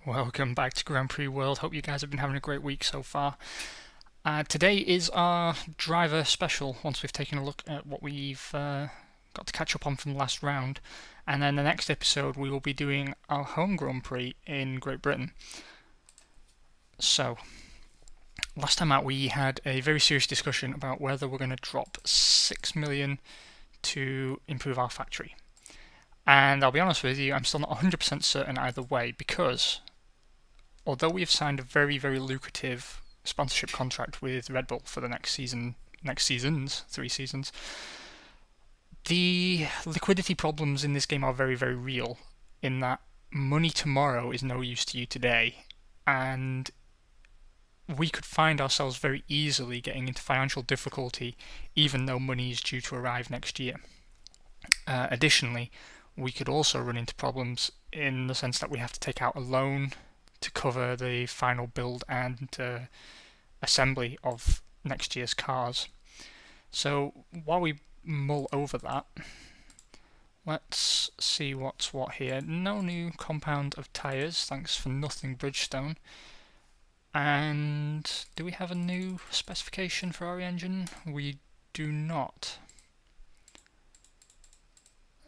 Welcome back to Grand Prix World. Hope you guys have been having a great week so far. Today is our driver special, once we've taken a look at what we've got to catch up on from the last round. And then the next episode we will be doing our home Grand Prix in Great Britain. So, last time out we had a very serious discussion about whether we're going to drop 6 million to improve our factory. And I'll be honest with you, I'm still not 100% certain either way, because although we have signed a very, very lucrative sponsorship contract with Red Bull for the next seasons, 3 seasons, the liquidity problems in this game are very, very real, in that money tomorrow is no use to you today, and we could find ourselves very easily getting into financial difficulty even though money is due to arrive next year. Additionally, we could also run into problems in the sense that we have to take out a loan to cover the final build and assembly of next year's cars. So while we mull over that, let's see what's what here. No new compound of tyres, thanks for nothing Bridgestone. And do we have a new specification for our engine? We do not.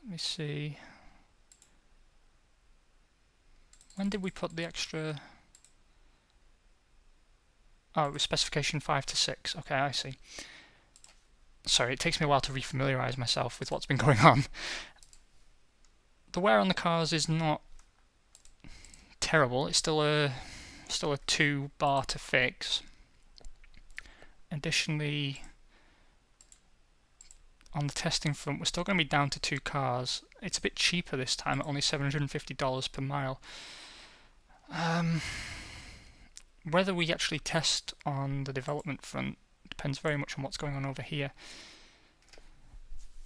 Let me see. When did we put the extra? Oh, it was specification 5 to 6. Okay, I see. Sorry, it takes me a while to refamiliarise myself with what's been going on. The wear on the cars is not terrible. It's still a 2 bar to fix. Additionally, on the testing front, we're still going to be down to 2 cars. It's a bit cheaper this time, at only $750 per mile. Whether we actually test on the development front depends very much on what's going on over here.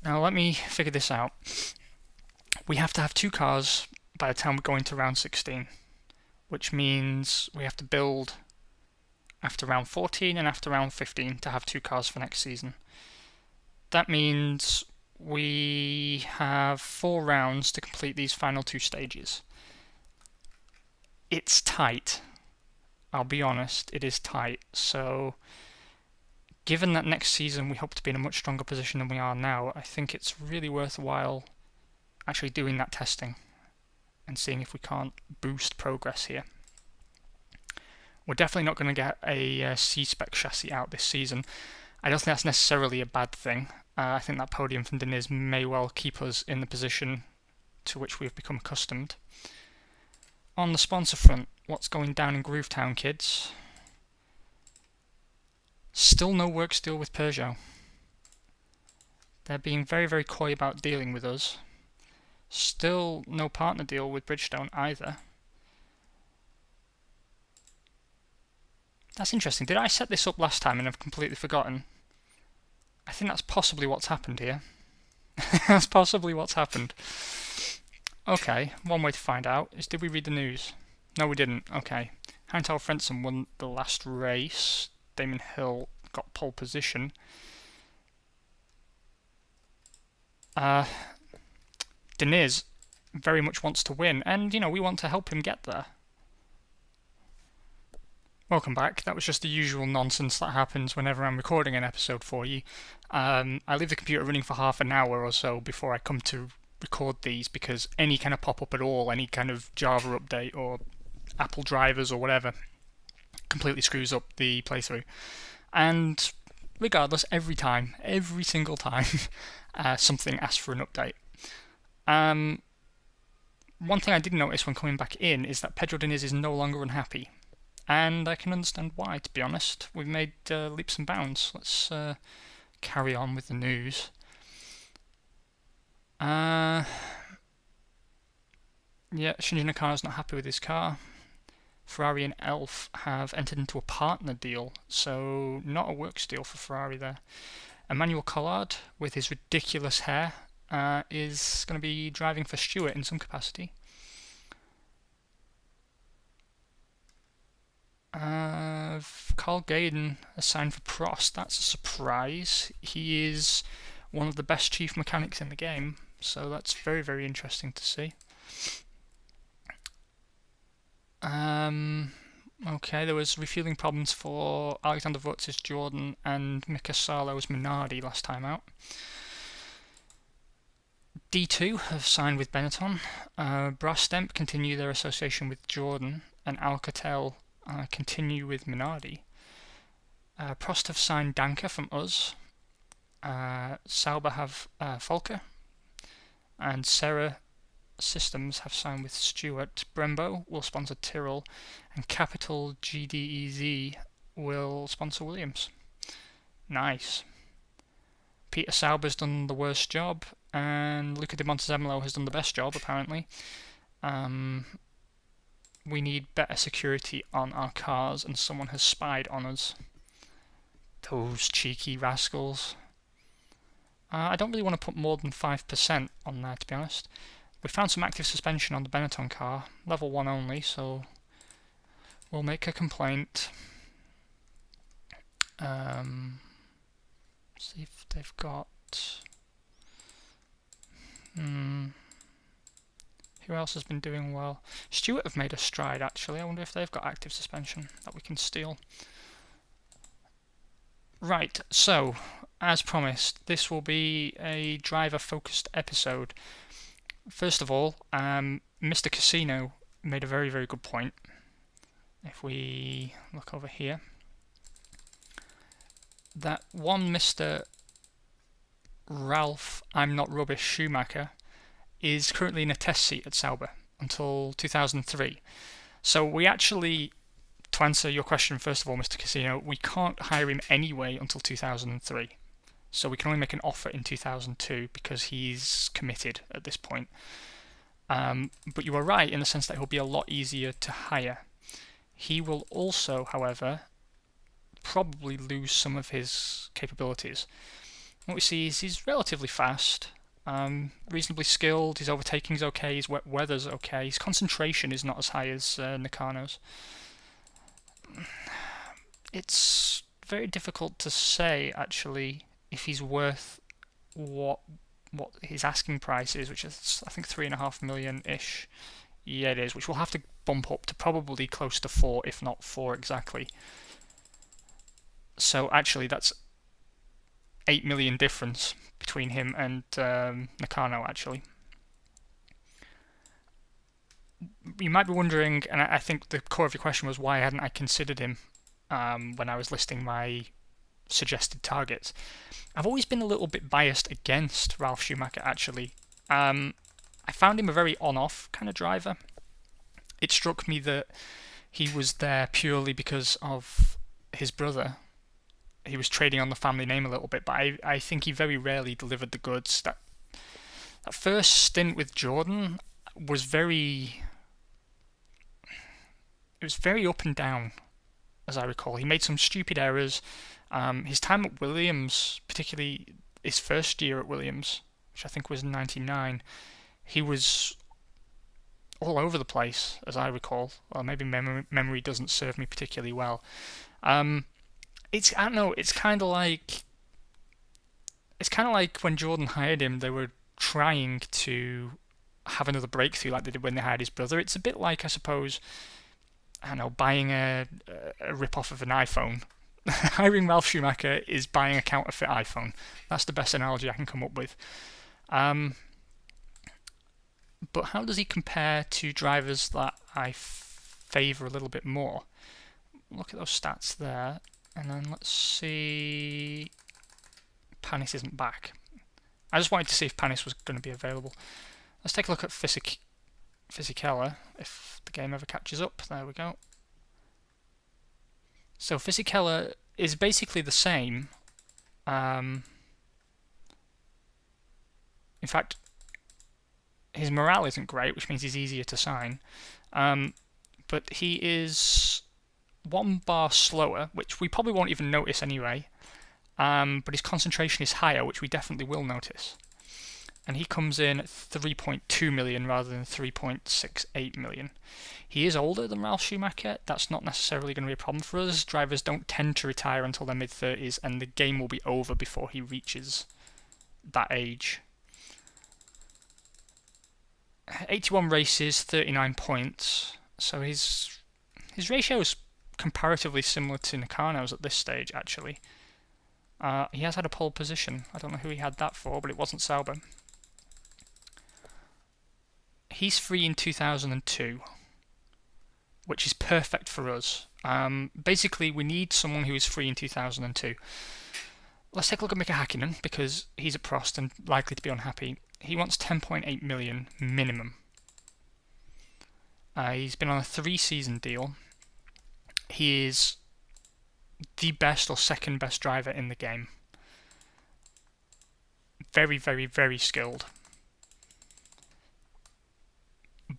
Now let me figure this out. We have to have 2 cars by the time we go into round 16, which means we have to build after round 14 and after round 15 to have 2 cars for next season. That means we have 4 rounds to complete these final 2 stages. It's tight. I'll be honest, it is tight. So, given that next season we hope to be in a much stronger position than we are now, I think it's really worthwhile actually doing that testing and seeing if we can't boost progress here. We're definitely not going to get a C-spec chassis out this season. I don't think that's necessarily a bad thing. I think that podium from Diniz may well keep us in the position to which we've become accustomed. On the sponsor front, what's going down in Groovetown, kids? Still no works deal with Peugeot. They're being very, very coy about dealing with us. Still no partner deal with Bridgestone either. That's interesting. Did I set this up last time and I've completely forgotten? I think that's possibly what's happened here. That's possibly what's happened. Okay, one way to find out is, did we read the news? No, we didn't. Okay. Heintal Frentzen won the last race. Damon Hill got pole position. Diniz very much wants to win, and, we want to help him get there. Welcome back. That was just the usual nonsense that happens whenever I'm recording an episode for you. I leave the computer running for half an hour or so before I come to record these, because any kind of pop-up at all, any kind of Java update or Apple drivers or whatever, completely screws up the playthrough. And regardless, every single time, something asks for an update. One thing I did notice when coming back in is that Pedro Diniz is no longer unhappy. And I can understand why, to be honest. We've made leaps and bounds. Let's carry on with the news. Yeah, Shinji Nakano's not happy with his car. Ferrari and Elf have entered into a partner deal, so not a works deal for Ferrari there. Emmanuel Collard, with his ridiculous hair, is going to be driving for Stewart in some capacity. Carl Gaydon assigned for Prost. That's a surprise. He is one of the best chief mechanics in the game, so that's very, very interesting to see. Okay, there was refueling problems for Alexander Vutz's Jordan and Mika Salo's Minardi last time out. D2 have signed with Benetton. Brastemp continue their association with Jordan, and Alcatel continue with Minardi. Prost have signed Danker from us. Sauber have Volker, and Serra Systems have signed with Stewart. Brembo will sponsor Tyrrell, and Capital GDEZ will sponsor Williams. Nice. Peter Sauber's done the worst job, and Luca Di Montezemolo has done the best job, apparently. We need better security on our cars, and someone has spied on us. Those cheeky rascals. I don't really want to put more than 5% on there, to be honest. We found some active suspension on the Benetton car, level 1 only, so we'll make a complaint. See if they've got... Who else has been doing well? Stewart have made a stride, actually. I wonder if they've got active suspension that we can steal. Right, so, as promised, this will be a driver-focused episode. First of all, Mr. Casino made a very, very good point. If we look over here, that one Mr. Ralph I'm Not Rubbish Schumacher is currently in a test seat at Sauber until 2003. So we actually, to answer your question first of all, Mr. Casino, we can't hire him anyway until 2003. So we can only make an offer in 2002 because he's committed at this point. But you are right in the sense that he'll be a lot easier to hire. He will also, however, probably lose some of his capabilities. What we see is he's relatively fast, reasonably skilled, his overtaking's okay, his wet weather's okay, his concentration is not as high as Nakano's. It's very difficult to say, actually, if he's worth what his asking price is, which is, I think, 3.5 million-ish. Yeah, it is, which we'll have to bump up to probably close to 4, if not 4 exactly. So actually, that's 8 million difference between him and Nakano, actually. You might be wondering, and I think the core of your question was why hadn't I considered him when I was listing my suggested targets. I've always been a little bit biased against Ralf Schumacher, actually. I found him a very on-off kind of driver. It struck me that he was there purely because of his brother. He was trading on the family name a little bit, but I think he very rarely delivered the goods. That first stint with Jordan was very up and down, as I recall. He made some stupid errors. His time at Williams, particularly his first year at Williams, which I think was in '99, he was all over the place, as I recall. Well, maybe memory doesn't serve me particularly well. I don't know. It's kind of like when Jordan hired him, they were trying to have another breakthrough like they did when they hired his brother. It's a bit like, I suppose, I don't know, buying a rip-off of an iPhone. Hiring Ralf Schumacher is buying a counterfeit iPhone. That's the best analogy I can come up with. But how does he compare to drivers that I favour a little bit more? Look at those stats there. And then let's see... Panis isn't back. I just wanted to see if Panis was going to be available. Let's take a look at Fisichella, if the game ever catches up. There we go. So Fisichella is basically the same. In fact, his morale isn't great, which means he's easier to sign. But he is 1 bar slower, which we probably won't even notice anyway. But his concentration is higher, which we definitely will notice. And he comes in at 3.2 million rather than 3.68 million. He is older than Ralf Schumacher. That's not necessarily going to be a problem for us. Drivers don't tend to retire until their mid-30s, and the game will be over before he reaches that age. 81 races, 39 points. So his His ratio is comparatively similar to Nakano's at this stage, actually. He has had a pole position. I don't know who he had that for, but it wasn't Sauber. He's free in 2002, which is perfect for us. Basically, we need someone who is free in 2002. Let's take a look at Mika Hakkinen, because he's at Prost and likely to be unhappy. He wants 10.8 million minimum. He's been on a 3-season deal. He is the best or second best driver in the game. Very, very, very skilled.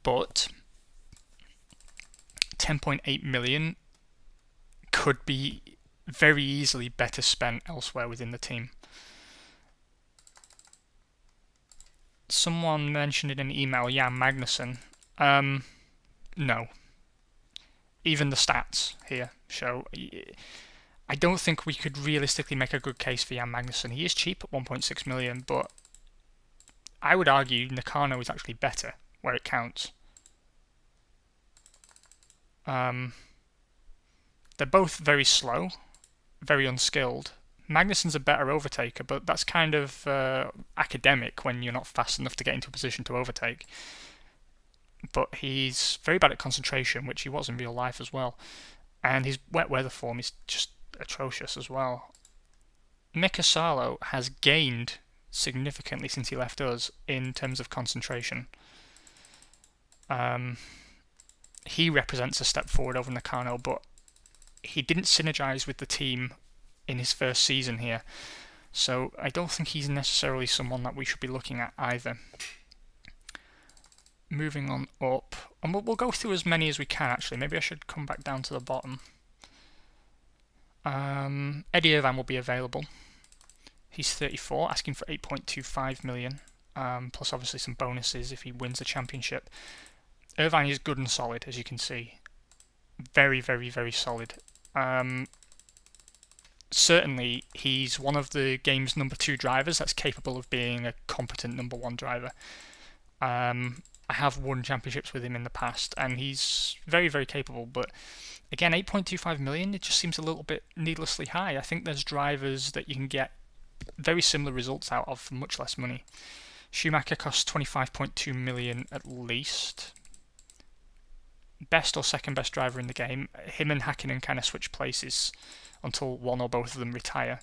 But 10.8 million could be very easily better spent elsewhere within the team. Someone mentioned in an email, Jan Magnussen. No. Even the stats here show. I don't think we could realistically make a good case for Jan Magnussen. He is cheap at 1.6 million, but I would argue Nakano is actually better where it counts. They're both very slow, very unskilled. Magnussen's a better overtaker, but that's kind of academic when you're not fast enough to get into a position to overtake. But he's very bad at concentration, which he was in real life as well. And his wet weather form is just atrocious as well. Mika Salo has gained significantly since he left us in terms of concentration. He represents a step forward over Nakano, but he didn't synergize with the team in his first season here. So I don't think he's necessarily someone that we should be looking at either. Moving on up, and we'll go through as many as we can actually. Maybe I should come back down to the bottom. Eddie Irvine will be available. He's 34, asking for 8.25 million, plus obviously some bonuses if he wins the championship. Irvine is good and solid, as you can see. Very, very, very solid. Certainly, he's one of the game's number 2 drivers that's capable of being a competent number 1 driver. I have won championships with him in the past, and he's very, very capable. But again, 8.25 million, it just seems a little bit needlessly high. I think there's drivers that you can get very similar results out of for much less money. Schumacher costs 25.2 million at least. Best or second best driver in the game. Him and Hakkinen kind of switch places until one or both of them retire.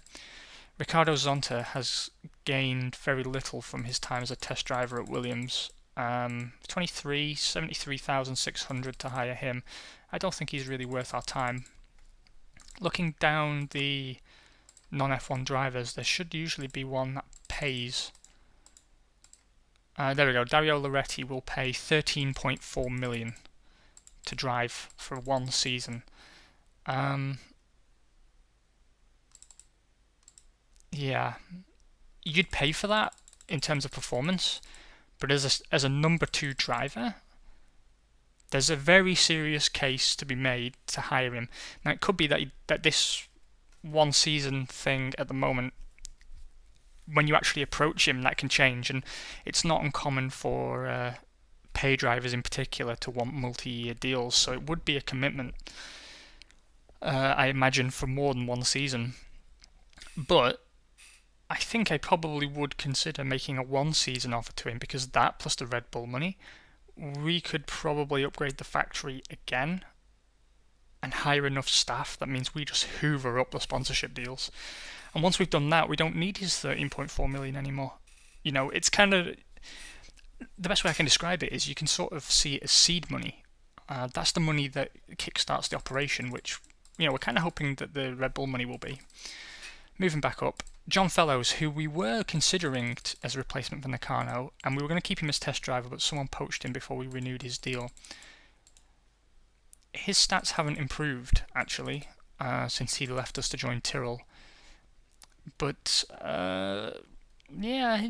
Ricardo Zonta has gained very little from his time as a test driver at Williams. 73,600 to hire him. I don't think he's really worth our time. Looking down the non-F1 drivers, there should usually be one that pays. There we go. Dario Loretti will pay 13.4 million to drive for 1 season. Yeah, you'd pay for that in terms of performance, but as a number 2 driver, there's a very serious case to be made to hire him. Now it could be that this 1 season thing at the moment, when you actually approach him, that can change, and it's not uncommon for pay drivers in particular to want multi-year deals, so it would be a commitment, I imagine, for more than 1 season. But I think I probably would consider making a 1 season offer to him, because that plus the Red Bull money, we could probably upgrade the factory again and hire enough staff. That means we just hoover up the sponsorship deals. And once we've done that, we don't need his 13.4 million anymore. You know, it's kind of, the best way I can describe it is you can sort of see it as seed money. That's the money that kickstarts the operation, which, you know, we're kind of hoping that the Red Bull money will be. Moving back up, John Fellows, who we were considering as a replacement for Nakano, and we were going to keep him as test driver, but someone poached him before we renewed his deal. His stats haven't improved, actually, since he left us to join Tyrrell. But, yeah,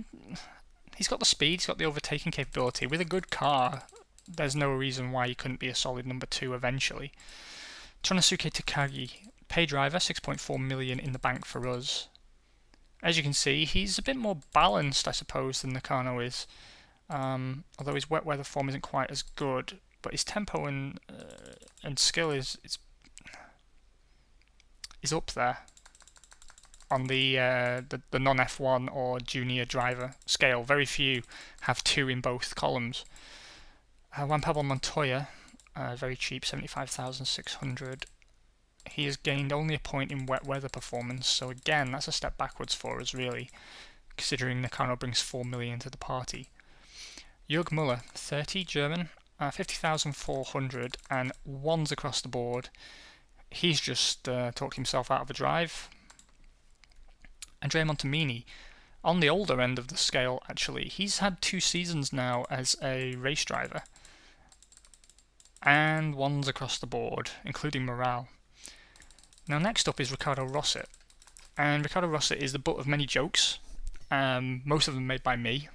he's got the speed, he's got the overtaking capability. With a good car, there's no reason why he couldn't be a solid number 2 eventually. Tonosuke Takagi, pay driver, 6.4 million in the bank for us. As you can see, he's a bit more balanced, I suppose, than Nakano is. Although his wet weather form isn't quite as good, but his tempo and and skill is up there on the non F1 or junior driver scale. Very few have 2 in both columns. Juan Pablo Montoya, very cheap, 75,600. He has gained only a point in wet weather performance, so again, that's a step backwards for us, really, considering Nakano brings 4 million to the party. Jörg Müller, 30, German, 50,400, and ones across the board. He's just talked himself out of a drive. Andrea Montemini, on the older end of the scale, actually. He's had 2 seasons now as a race driver. And ones across the board, including morale. Now next up is Ricardo Rosset. And Ricardo Rosset is the butt of many jokes, most of them made by me.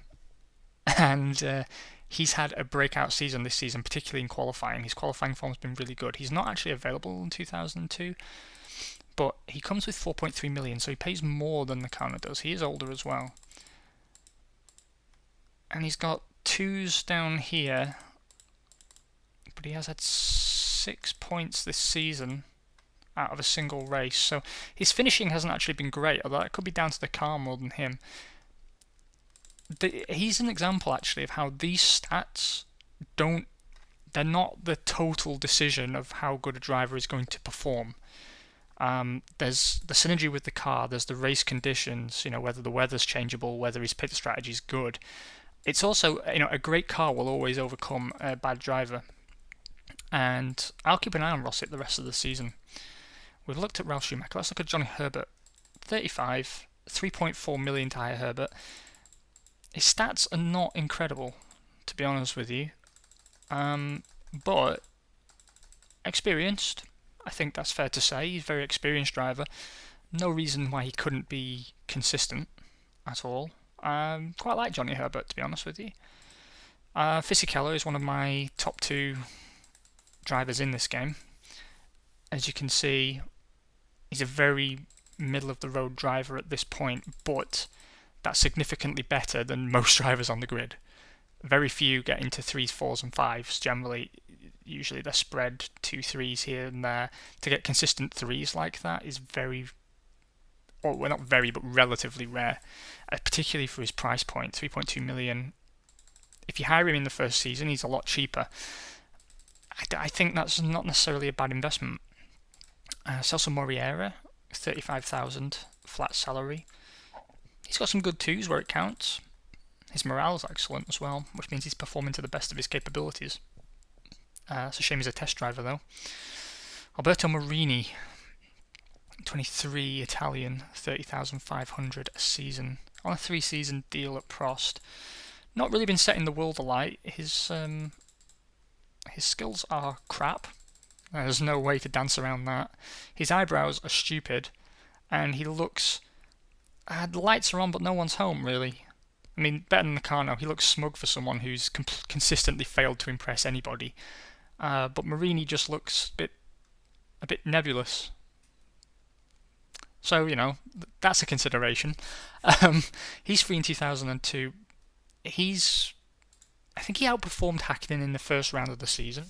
And he's had a breakout season this season, particularly in qualifying. His qualifying form's been really good. He's not actually available in 2002, but he comes with 4.3 million, so he pays more than Nakano does. He is older as well. And he's got 2s down here, but he has had 6 points this season out of a single race. So his finishing hasn't actually been great, although that could be down to the car more than him. He's an example, actually, of how these stats they're not the total decision of how good a driver is going to perform. There's the synergy with the car, there's the race conditions, whether the weather's changeable, whether his pit strategy is good. It's also, a great car will always overcome a bad driver. And I'll keep an eye on Rosset the rest of the season. We've looked at Ralf Schumacher. Let's look at Johnny Herbert. 35, 3.4 million to hire Herbert. His stats are not incredible, to be honest with you. But experienced, I think that's fair to say. He's a very experienced driver. No reason why he couldn't be consistent at all. Quite like Johnny Herbert, to be honest with you. Fisichella is one of my top 2 drivers in this game. As you can see, he's a very middle-of-the-road driver at this point, but that's significantly better than most drivers on the grid. Very few get into 3s, 4s and 5s generally. Usually they're spread 2 3s here and there. To get consistent 3s like that is not very, but relatively rare, particularly for his price point, 3.2 million. If you hire him in the first season, he's a lot cheaper. I think that's not necessarily a bad investment. Celso Moriera, 35,000 flat salary. He's got some good 2s where it counts. His morale is excellent as well, which means he's performing to the best of his capabilities. It's a shame he's a test driver though. Alberto Marini, 23, Italian, 30,500 a season on a 3-season deal at Prost. Not really been setting the world alight. His skills are crap. There's no way to dance around that. His eyebrows are stupid, and he looks. The lights are on, but no one's home really. I mean, better than Nakano. He looks smug for someone who's consistently failed to impress anybody. But Marini just looks a bit nebulous. So that's a consideration. He's free in 2002. I think he outperformed Hakkinen in the first round of the season,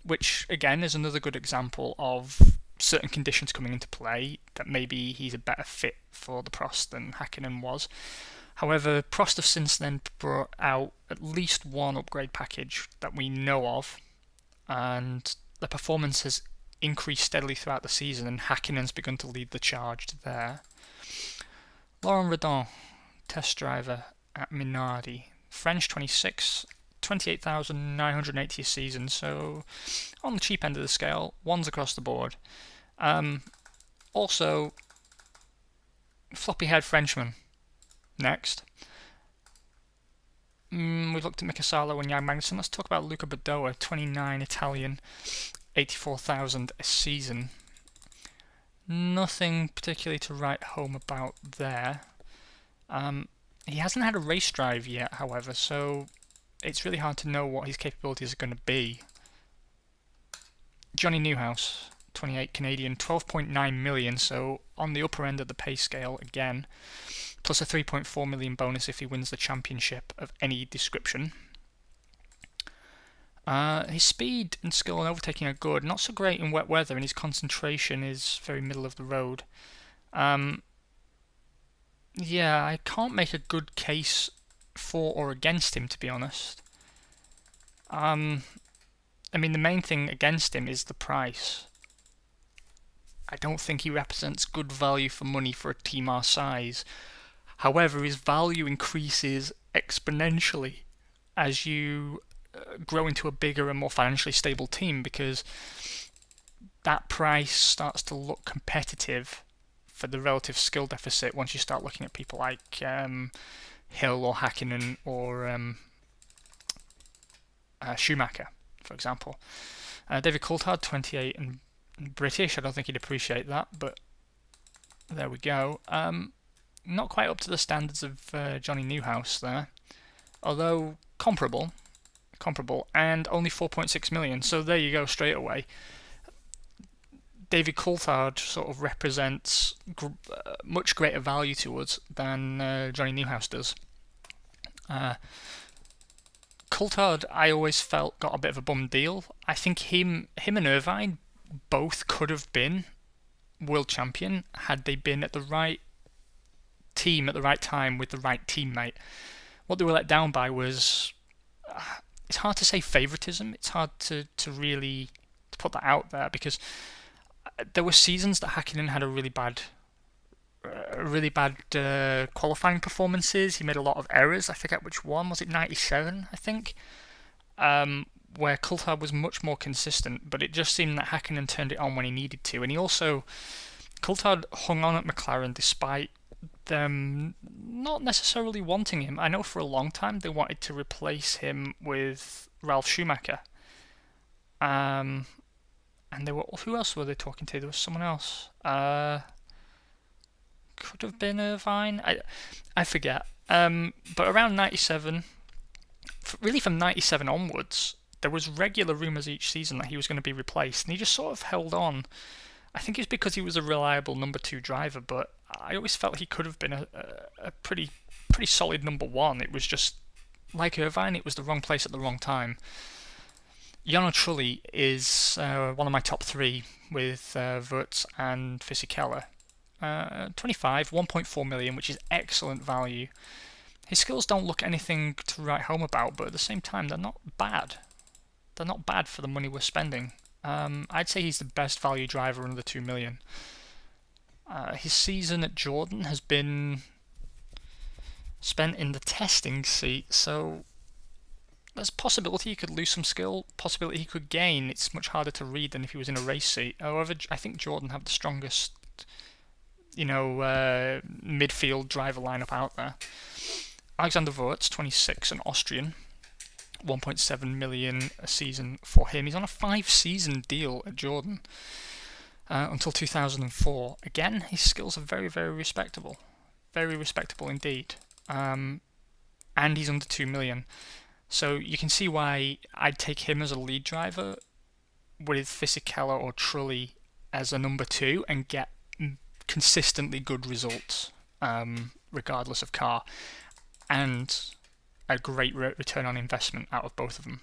which again is another good example of certain conditions coming into play, that maybe he's a better fit for the Prost than Hakkinen was. However, Prost have since then brought out at least one upgrade package that we know of, and the performance has increased steadily throughout the season, and Hakkinen's begun to lead the charge there. Laurent Redon, test driver at Minardi, French, 26, 28,980 a season, so on the cheap end of the scale, ones across the board. Also, floppy-haired Frenchman. Next. We've looked at Mika Salo and Jan Magnussen. Let's talk about Luca Badoa, 29, Italian, 84,000 a season. Nothing particularly to write home about there. He hasn't had a race drive yet, however, so it's really hard to know what his capabilities are going to be. Johnny Newhouse, 28, Canadian, 12.9 million, so on the upper end of the pay scale again, plus a 3.4 million bonus if he wins the championship of any description. His speed and skill and overtaking are good. Not so great in wet weather, and his concentration is very middle of the road. Yeah, I can't make a good case for or against him, to be honest. I mean, the main thing against him is the price. I don't think he represents good value for money for a team our size. However, his value increases exponentially as you grow into a bigger and more financially stable team, because that price starts to look competitive for the relative skill deficit once you start looking at people like Hill or Hakkinen or Schumacher, for example. David Coulthard, 28 and British. I don't think he'd appreciate that, but there we go. Not quite up to the standards of Johnny Newhouse there, although comparable, and only 4.6 million. So there you go, straight away. David Coulthard sort of represents much greater value to us than Johnny Newhouse does. Coulthard, I always felt, got a bit of a bum deal. I think him and Irvine both could have been world champion had they been at the right team at the right time with the right teammate. What they were let down by was, it's hard to say favouritism. It's hard to really put that out there, because there were seasons that Hakkinen had a really bad qualifying performances. He made a lot of errors. I forget which one. Was it 97, I think? Where Coulthard was much more consistent, but it just seemed that Hakkinen turned it on when he needed to. And Coulthard hung on at McLaren despite them not necessarily wanting him. I know for a long time they wanted to replace him with Ralf Schumacher. And who else were they talking to? There was someone else. Could have been Irvine. I forget. But around 97, really from 97 onwards, there was regular rumours each season that he was going to be replaced, and he just sort of held on. I think it's because he was a reliable number 2 driver, but I always felt he could have been a pretty solid number 1. It was just, like Irvine, it was the wrong place at the wrong time. Jarno Trulli is one of my top 3 with Wurz and Fisichella. 25, 1.4 million, which is excellent value. His skills don't look anything to write home about, but at the same time, they're not bad. They're not bad for the money we're spending. I'd say he's the best value driver under the 2 million. His season at Jordan has been spent in the testing seat, so there's a possibility he could lose some skill, possibility he could gain. It's much harder to read than if he was in a race seat. However, I think Jordan have the strongest, midfield driver lineup out there. Alexander Wurz, 26, an Austrian, 1.7 million a season for him. He's on a 5-season deal at Jordan until 2004. Again, his skills are very, very respectable. Very respectable indeed. And he's under 2 million. So you can see why I'd take him as a lead driver with Fisichella or Trulli as a number 2 and get consistently good results, regardless of car, and a great return on investment out of both of them.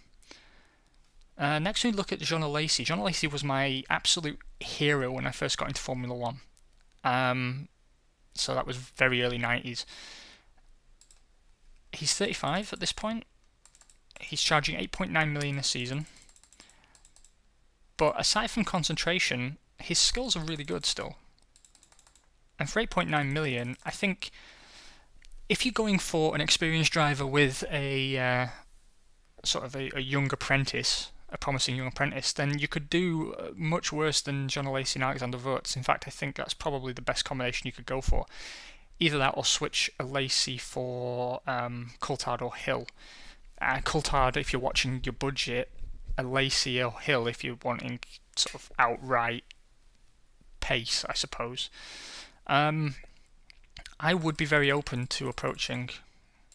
Next we look at Jean Alesi. Jean Alesi was my absolute hero when I first got into Formula 1. So that was very early 90s. He's 35 at this point. He's charging 8.9 million a season. But aside from concentration, his skills are really good still. And for 8.9 million, I think if you're going for an experienced driver with a sort of a young apprentice, a promising young apprentice, then you could do much worse than John Alesi and Alexander Wurz. In fact, I think that's probably the best combination you could go for. Either that or switch Alesi for Coulthard or Hill. Coulthard if you're watching your budget, Alesi or Hill if you're wanting sort of outright pace, I suppose. I would be very open to approaching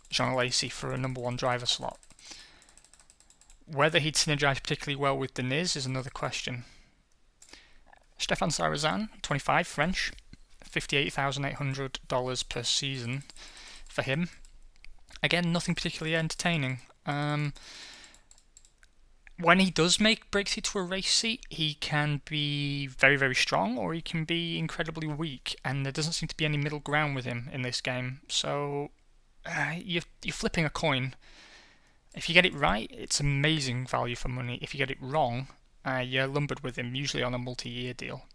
Jean Alesi for a number 1 driver slot. Whether he'd synergize particularly well with Deniz is another question. Stefan Sarrazin, 25, French, $58,800 per season for him. Again, nothing particularly entertaining. When he does break through to a race seat, he can be very, very strong, or he can be incredibly weak, and there doesn't seem to be any middle ground with him in this game. So you're flipping a coin. If you get it right, it's amazing value for money. If you get it wrong, you're lumbered with him, usually on a multi-year deal.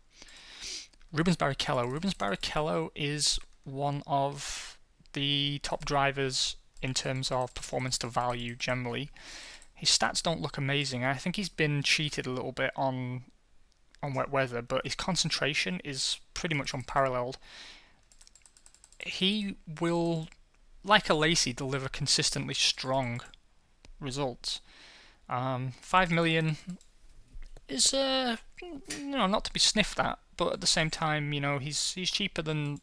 Rubens Barrichello. Rubens Barrichello is one of the top drivers in terms of performance to value generally. His stats don't look amazing. I think he's been cheated a little bit on wet weather, but his concentration is pretty much unparalleled. He will, like a Lacey, deliver consistently strong results. 5 million is not to be sniffed at, but at the same time, he's cheaper than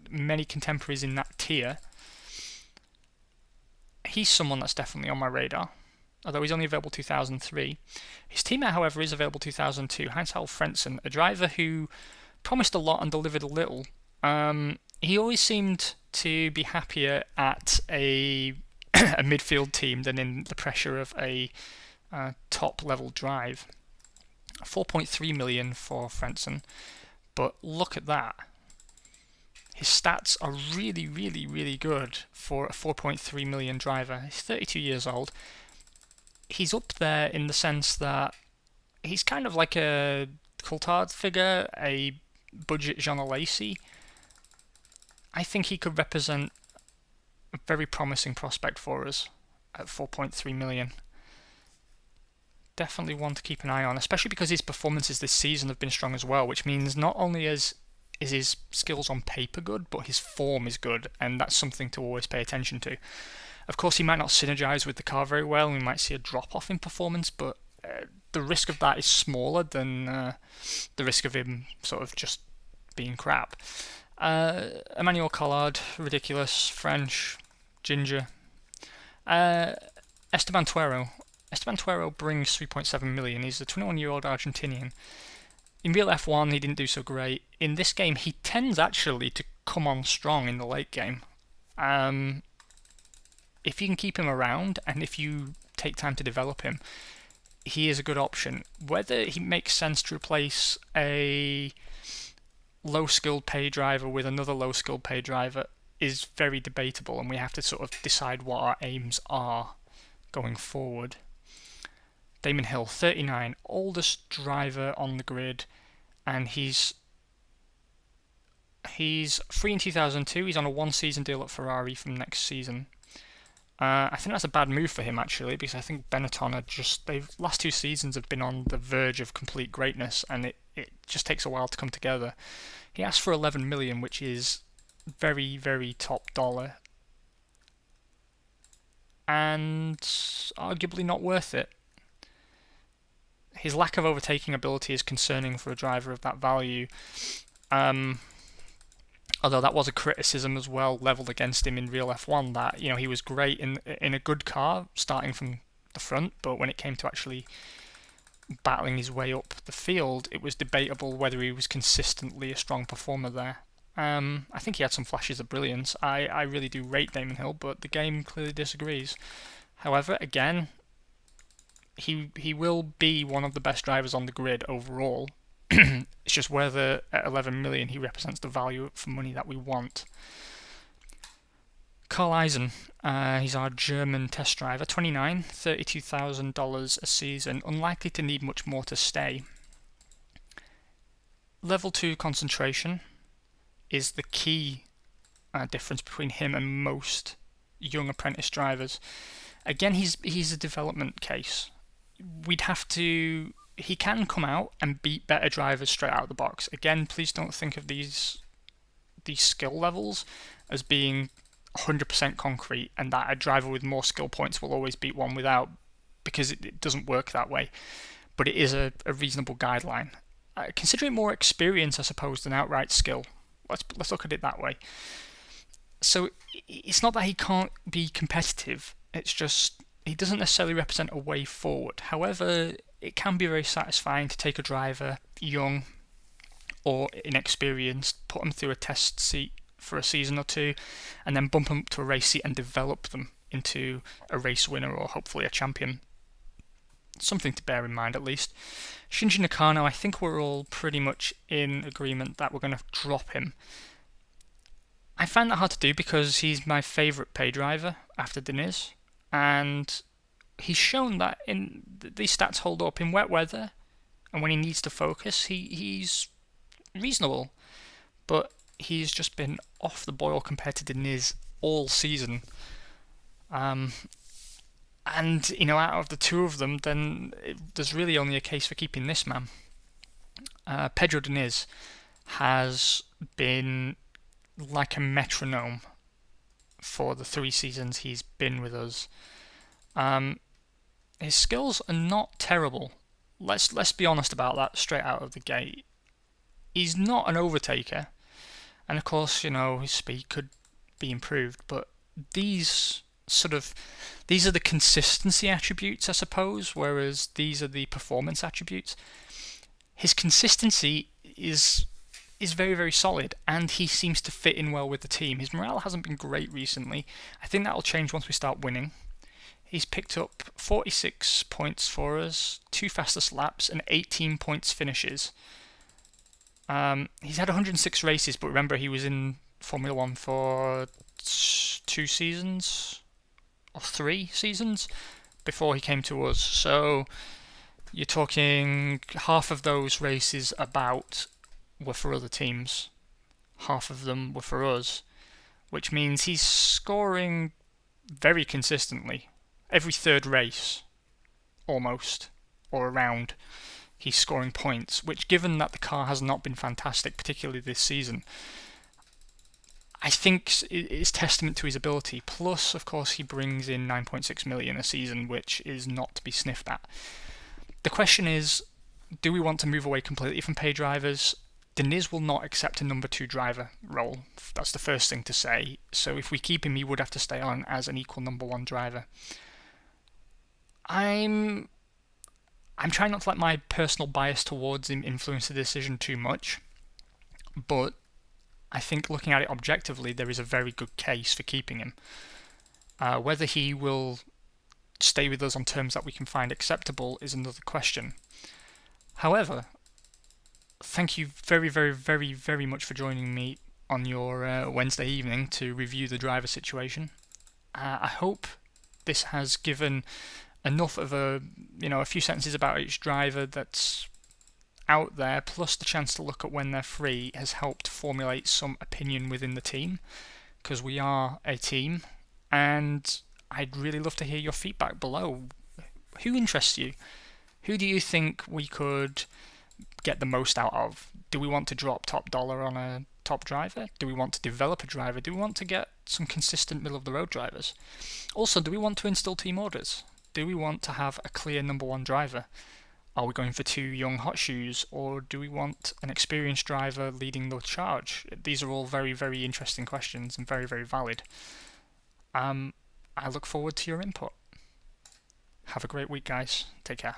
many contemporaries in that tier. He's someone that's definitely on my radar, although he's only available 2003. His teammate, however, is available 2002, Heinz-Harald Frentzen, a driver who promised a lot and delivered a little. He always seemed to be happier at a midfield team than in the pressure of a top-level drive. 4.3 million for Frentzen, but look at that. His stats are really, really, really good for a 4.3 million driver. He's 32 years old. He's up there in the sense that he's kind of like a Coulthard figure, a budget Jean Alesi. I think he could represent a very promising prospect for us at 4.3 million. Definitely one to keep an eye on, especially because his performances this season have been strong as well, which means not only is his skills on paper good, but his form is good, and that's something to always pay attention to. Of course, he might not synergize with the car very well, and we might see a drop-off in performance, but the risk of that is smaller than the risk of him sort of just being crap. Emmanuel Collard, ridiculous, French, ginger. Esteban Tuero. Esteban Tuero brings 3.7 million. He's a 21-year-old Argentinian. In real F1, he didn't do so great. In this game, he tends actually to come on strong in the late game. If you can keep him around, and if you take time to develop him, he is a good option. Whether he makes sense to replace a low-skilled pay driver with another low-skilled pay driver is very debatable, and we have to sort of decide what our aims are going forward. Damon Hill, 39, oldest driver on the grid, and he's free in 2002. He's on a one-season deal at Ferrari from next season. I think that's a bad move for him, actually, because I think Benetton last 2 seasons have been on the verge of complete greatness, and it just takes a while to come together. He asked for 11 million, which is very, very top dollar, and arguably not worth it. His lack of overtaking ability is concerning for a driver of that value. Although that was a criticism as well levelled against him in real F1, that he was great in a good car starting from the front, but when it came to actually battling his way up the field, it was debatable whether he was consistently a strong performer there. I think he had some flashes of brilliance. I really do rate Damon Hill, but the game clearly disagrees. However, again, he will be one of the best drivers on the grid overall. It's just whether at 11 million he represents the value for money that we want. Carl Eisen, he's our German test driver, 29, $32,000 a season, unlikely to need much more to stay. Level 2 concentration is the key difference between him and most young apprentice drivers. Again, he's a development case. He can come out and beat better drivers straight out of the box. Again, please don't think of these skill levels as being 100% concrete, and that a driver with more skill points will always beat one without, because it doesn't work that way. But it is a reasonable guideline. Consider it more experience, I suppose, than outright skill. Let's look at it that way. So it's not that he can't be competitive. It's just he doesn't necessarily represent a way forward. However, it can be very satisfying to take a driver young or inexperienced, put them through a test seat for a season or two, and then bump them up to a race seat and develop them into a race winner or hopefully a champion. something to bear in mind at least. Shinji Nakano, I think we're all pretty much in agreement that we're going to drop him. I find that hard to do because he's my favourite pay driver after Diniz, and he's shown that in these stats hold up in wet weather, and when he needs to focus, he's reasonable. But he's just been off the boil compared to Diniz all season. And, out of the two of them, then there's really only a case for keeping this man. Pedro Diniz has been like a metronome for the 3 seasons he's been with us. His skills are not terrible. Let's be honest about that straight out of the gate. He's not an overtaker, and of course, his speed could be improved, but these are the consistency attributes, I suppose, whereas these are the performance attributes. His consistency is very, very solid, and he seems to fit in well with the team. His morale hasn't been great recently. I think that'll change once we start winning. He's picked up 46 points for us, 2 fastest laps, and 18 points finishes. He's had 106 races, but remember he was in Formula 1 for 2 seasons, or 3 seasons, before he came to us. So you're talking half of those races were for other teams. Half of them were for us, which means he's scoring very consistently. Every third race, almost, or around, he's scoring points, which, given that the car has not been fantastic, particularly this season, I think is testament to his ability. Plus, of course, he brings in 9.6 million a season, which is not to be sniffed at. The question is, do we want to move away completely from pay drivers? Diniz will not accept a number 2 driver role. That's the first thing to say. So if we keep him, he would have to stay on as an equal number 1 driver. I'm trying not to let my personal bias towards him influence the decision too much, but I think looking at it objectively, there is a very good case for keeping him. Whether he will stay with us on terms that we can find acceptable is another question. However, thank you very, very, very, very much for joining me on your Wednesday evening to review the driver situation. I hope this has given enough of a few sentences about each driver that's out there, plus the chance to look at when they're free, has helped formulate some opinion within the team, because we are a team, and I'd really love to hear your feedback below. Who interests you? Who do you think we could get the most out of? Do we want to drop top dollar on a top driver? Do we want to develop a driver? Do we want to get some consistent middle of the road drivers? Also, do we want to instill team orders? Do we want to have a clear number 1 driver? Are we going for 2 young hot shoes, or do we want an experienced driver leading the charge? These are all very, very interesting questions and very, very valid. I look forward to your input. Have a great week, guys. Take care.